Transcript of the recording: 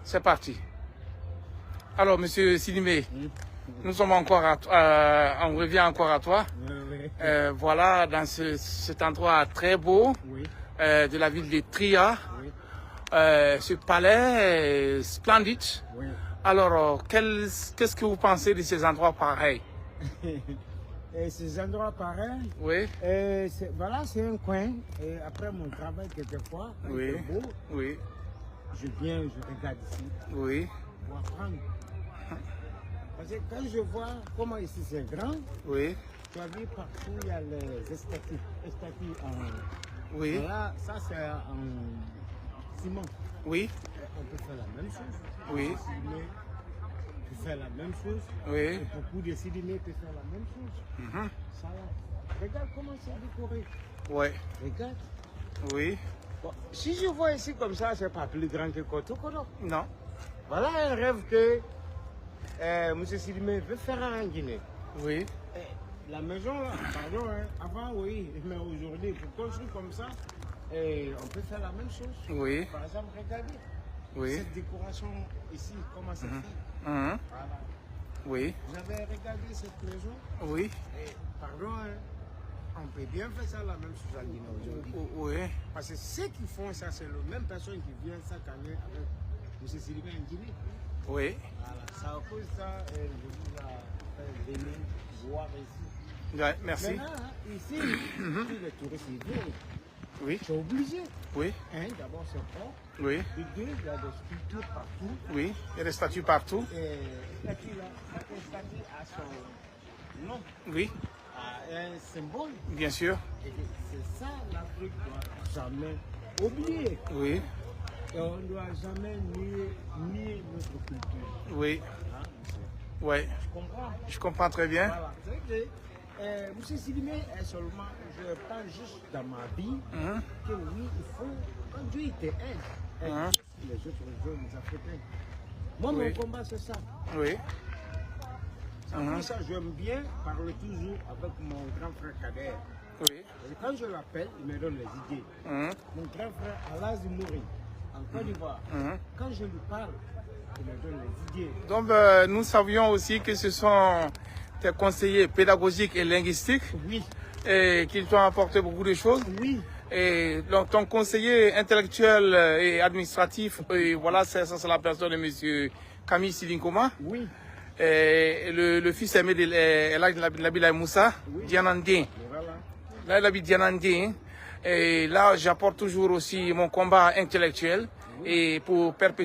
C'est parti. Alors, monsieur Sidimé, nous sommes encore on revient encore à toi. Voilà, dans cet endroit très beau de la ville de Tria. Ce palais est splendide. Alors, qu'est-ce que vous pensez de ces endroits pareils? Ces endroits pareils, voilà, c'est un coin. Et après mon travail, quelquefois, quand il est beau, je viens, je regarde ici pour apprendre. Parce que quand je vois comment ici c'est grand, tu as vu partout, il y a les statues en... Voilà, ça c'est en ciment. On peut faire la même chose. Tu fais la même chose. Et beaucoup de Sidimé peuvent faire la même chose. Ça, regarde comment c'est décoré. Regarde. Bon, si je vois ici comme ça, c'est pas plus grand que Kotokoro. Non. Voilà un rêve que M. Sidimé veut faire en Guinée. La maison là, pardon, avant mais aujourd'hui, pour construire comme ça, on peut faire la même chose. Par exemple, regardez. Cette décoration ici, comment c'est fait. Voilà. Vous avez regardé cette maison? Et, pardon, on peut bien faire ça la même chose en Guinée aujourd'hui. Parce que ceux qui font ça, c'est la même personne qui vient chaque année avec M. Sidimé en Guinée. Voilà. Ça cause ça, je vous ai venir voir ici. Merci. Maintenant, ici, tous les touristes viennent. C'est obligé. D'abord, c'est propre. Et deux, il y a des sculptures partout. Il y a des statues partout. Et la statue a son nom. Un symbole. Bien sûr. Et c'est ça, l'Afrique ne doit jamais oublier. Et on ne doit jamais nier notre culture. Je comprends très bien. Voilà. M. Sidimé est seulement, je parle juste dans ma vie, que oui, il faut, quand Dieu te aide, les autres religions, les Africains. Moi, mon combat, c'est ça. C'est pour ça que j'aime bien parler toujours avec mon grand frère Kader. Et quand je l'appelle, il me donne les idées. Mon grand frère Alaz Mouri, en Côte d'Ivoire, quand je lui parle, il me donne les idées. Donc, nous savions aussi que ce sont tes conseillers pédagogiques et linguistiques et qu'ils t'ont apporté beaucoup de choses. Et donc, ton conseiller intellectuel et administratif, voilà, c'est la personne de M. Camille Sidinkoma. Et le fils aimé de Labila Moussa, Dianandien. Là, il habite Dianandien. Et là, j'apporte toujours aussi mon combat intellectuel et pour perpétuer